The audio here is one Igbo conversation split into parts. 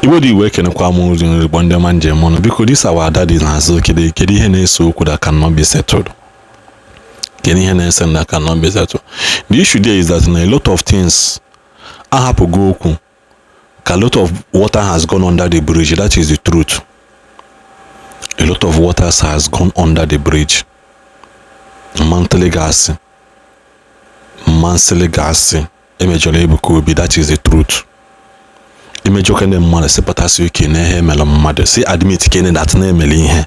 Igbo dị iwe kenekwa m ozi nrigbo ndị ọma njem ọnụ biko this our daddy na-azụ kedu ihe na-ese okwu that cannot be settled. Kedu ihe na-ese that cannot be settled. The issue there is that a lot of things ahapụgo okwu ka a lot of water has gone under the bridge. That is the truth. A lot of waters has gone under the bridge. Monthly gas, Evangelist Ebuka Obi, that is the truth. Image okay na mmadụ sepụtasị oke na ihe mere mmadụ si admit kene that na emere ihe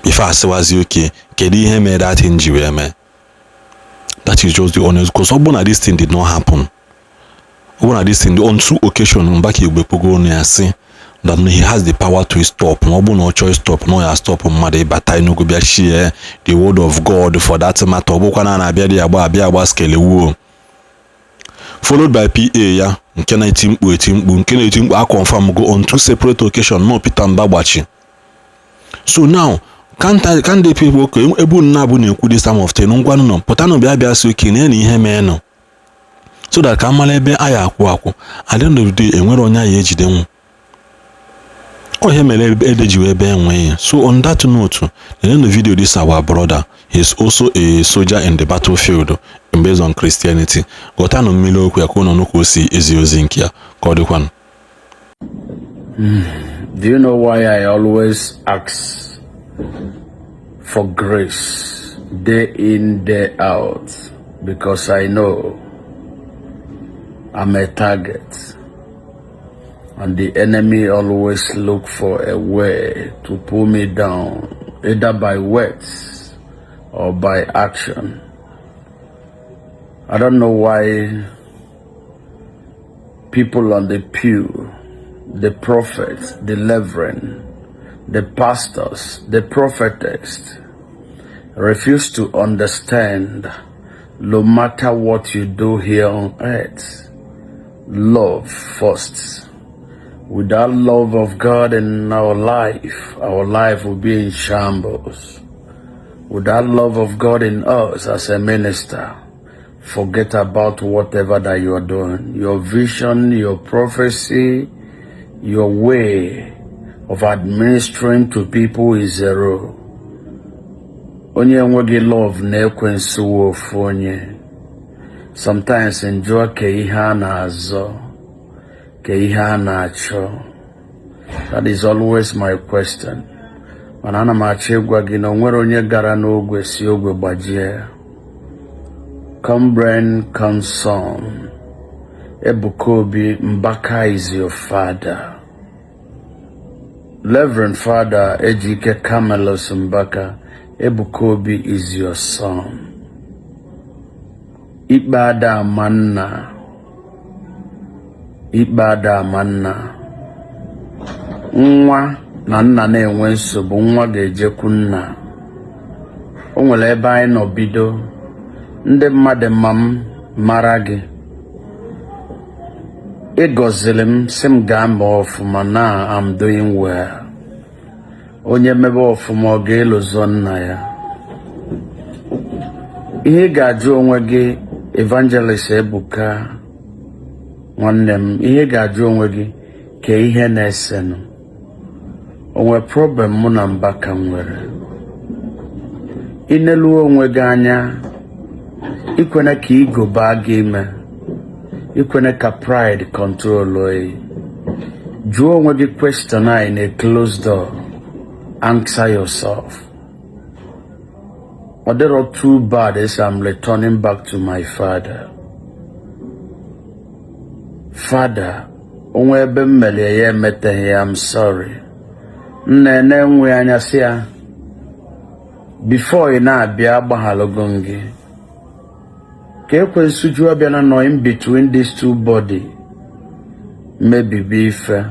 before asịwazi oke kedu ihe mere that thing ji wee mee. That is just the honest, because ọbụna this thing did not happen. Ọbụna this thing on 2 occasions Mbaka Igbekpogo na ya si that he has the power to stop. No ọbụna ọ chọọ stop no ya stop mmadụ ịbata Enugu bịa share the word of God for that matter. Ọbụkwa na abịa dị agba skele wuo followed by PA ya nke na eti mkpu nke na eti mkpu a confirm go on 2 separate occasions no Peter Mbagbachi. So now can the people ebu nna bụ na-ekwu this time of 10 ngwanụ nọ pụta no bịa si oke na ihe mee no so that ka mara ebe aya akwụ at the end of the day enwere onye ya ejide nwu ihe mere edeji wee ebe enwe ya. So on that note, the end of the video, this our brother, he is also a soldier in the battlefield based on Christianity. Gotano milo kwa kuno nuko si ezi nkia kodikwan. Do you know why I always ask for grace day in, day out? Because I know I'm a target. And the enemy always look for a way to pull me down, either by words or by action. I don't know why people on the pew, the prophets, the reverend, the pastors, the prophetess, refuse to understand no matter what you do here on earth, love first. Without love of God in our life will be in shambles. Without love of God in us as a minister, forget about whatever that you are doing. Your vision, your prophecy, your way of administering to people is zero. Onye enweghị love na-ekwensu ofu onye. Sometimes enjoy ka ihe a na-azọ. That is always my question. Manana machegwa gino nwere onye gara n'ogwe si ogwe gbajie. Come rain, come sun. Ebuka Obi, Mbaka is your father. Reverend Father Ejike Camelos Mbaka, Ebuka Obi is your son. Ibada manna. Nwa na nna na-enwe nsogbu nwa ga-ejekwu nna. O nwere ebe anyị nọ bido ndị mmadụ mara gị ịgọziri m sị m gaa mba ọfụma na I'm doing well. Onye mebe ọfụma ọ ga-elozọ nna ya. Ihe ga-ajụ onwe gị Evangelist Ebuka nwanne m, ihe ga-ajụ onwe gị ka ihe na-esenụ onwe problem mụ na Mbaka nwere. Inelu onwe gị anya, ikwene ka ego baa gị ime, ikwene ka pride control oyi. Jụọ onwe gị question in a closed door. Answer yourself. Are there too bad as I'm returning back to my father? Father, onwe ebe mmele ya emeteghi ya, I'm sorry. Nne nwe anya si ya, before ị na-abịa agbahalogo gị. Ka ekwensu ju abịa na nọ in between these two body. Maybe be ife.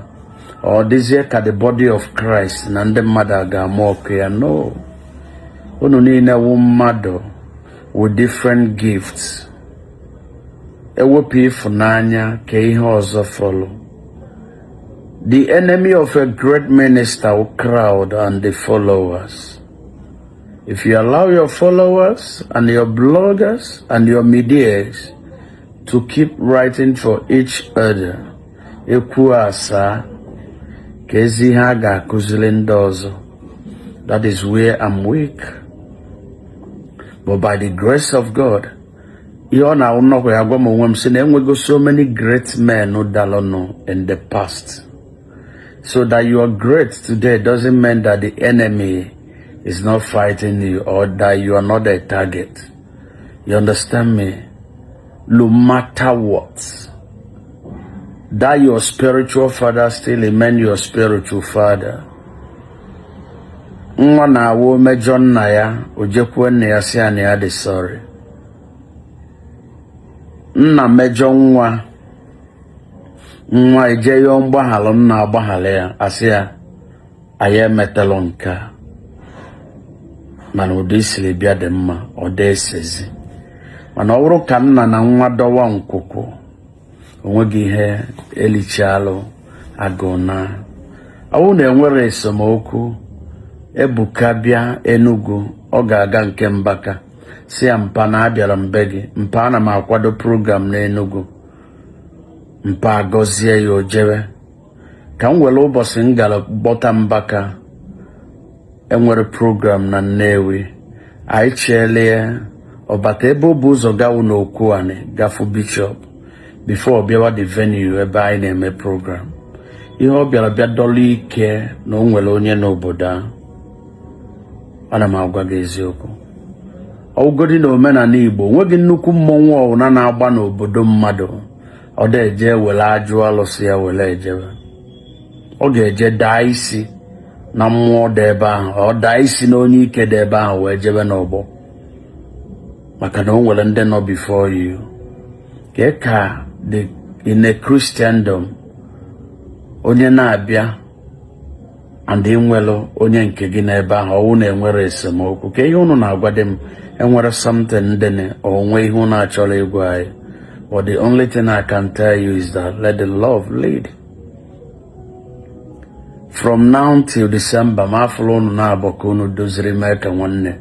Or this year ka the body of Christ na ndị mmadụ ga-ama ọkụ ya. No. Unu niile wu mmadụ with different gifts. Ewepụ ịfụnanya ka ihe ọzọ follow. The enemy of a great minister will crowd and the followers. If you allow your followers and your bloggers and your medias to keep writing for each other, ekwu asa Kezi haga kuzilendozo. That is where I'm weak. But by the grace of God, so many great men in the past. So that you are great today doesn't mean that the enemy is not fighting you or that you are not a target. You understand me? No matter what, that your spiritual father still remain your spiritual father. Nwa na awo mejo nna ya ojekwe nne ya si ani ya dị sorry. Nna mejo nwa eje yo mgbaghalụ nna agbaghalụ ya asị ya aye metelo nka. Mana ụdị isiri bịa dị mma ọ dị esezi. Mana ọ bụrụ ka nna na nwa dọwa nkwụkwụ onweghị ihe elichalụ agụ na awụ na enwere esemokwu. Ebuka bịa Enugu ọ ga-aga nke Mbaka si ya mpa na abịara mbe gị mpa ana m akwado program na Enugu mpa agọzie ya ojewe ka m were ụbọchị m gara gbọta Mbaka enwere program na Nnewi anyị chelie ọbata ebe ọ bụ ụzọ gawu n'okwu anị gafu bishop before bịawa the venue ebe anyị na-eme program ihe ọ bịara bịa dọlụ ike na o nwere onye n'obodo ahụ. Ana m agwa gị eziokwu ọgodi na omenala Igbo nweghị nnukwu mmọnwụ ọwụna na-agba n'obodo mmadụ ọ da-eje wele ajụ alụsị ya wele ejebe ọ ga-eje daa isi na mmụọ dị ebe ahụ ọ daa isi na onye ike dị ebe ahụ wee jebe n'ọgbọ maka na o nwere ndị nọ before you ka in a Christendom onye na-abịa and nwere onye nke gị n'ebe ahụ ọwụ na enwere esemokwu ka ihe unu na-agwade m enwere something dene onwe ihe unu achọrọ ịgwa anyị. But the only thing I can tell you is that let the love lead. From now till December ma afụrụ unu na-abụ ka unu doziri mee ka nwanne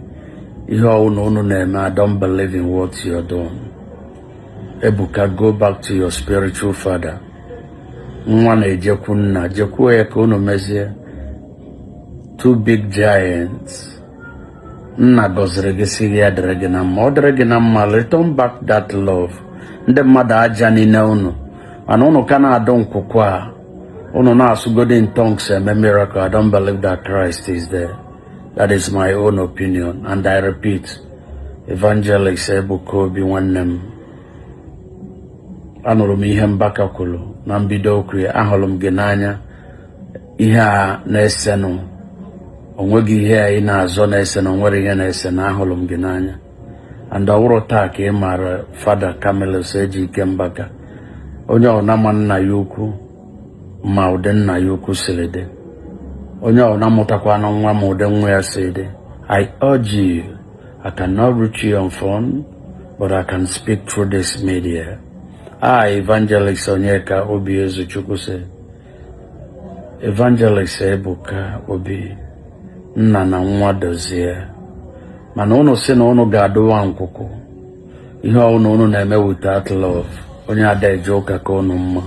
ihe unu na-eme. I don't believe in what you're doing. Ebuka, go back to your spiritual father. Nwa na-ejekwu nna jekwuo ya ka unu mezie. Two big giants. Nna gọziri gị si ya dịrị gị na mma ọ dịrị gị na mma return back that love. Ndị mmadụ aja niile unu mana unu ka na-adọ nkwụkwọ a unu na-asụgodi in tongues eme miracle. I don't believe that Christ is there. That is my own opinion and I repeat, Evangelist Ebuka Obi nwanne m anụrụ m ihe Mbaka kwuru na mbido okwu ya ahụrụ m gị n'anya ihe a na-esenụ onweghị ihe a ị na-azọ na-ese na onwere ihe na-ese na ahụrụ m gị n'anya and ọwụrụ taa ka ị mara Fada Camillus Ejike Mbaka onye ọna ma nna ya ukwu ma ụdị nna ya ukwu siri dị onye ọna mụtakwa na nwa ma ụdị nwa ya siri dị. I urge you, I cannot reach you on phone but I can speak through this media. Evangelist Onyeka Obi Ezuchukwu say Evangelist Ebuka Obi nna na nwa dozie mana unu si na unu ga-adụwa nkwụkwụ ihe unu na-eme without love onye ada eje ụka ka unu mma.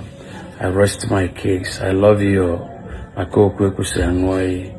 I rest my case. I love you. Maka okwu ekwusi aṅụ iyi.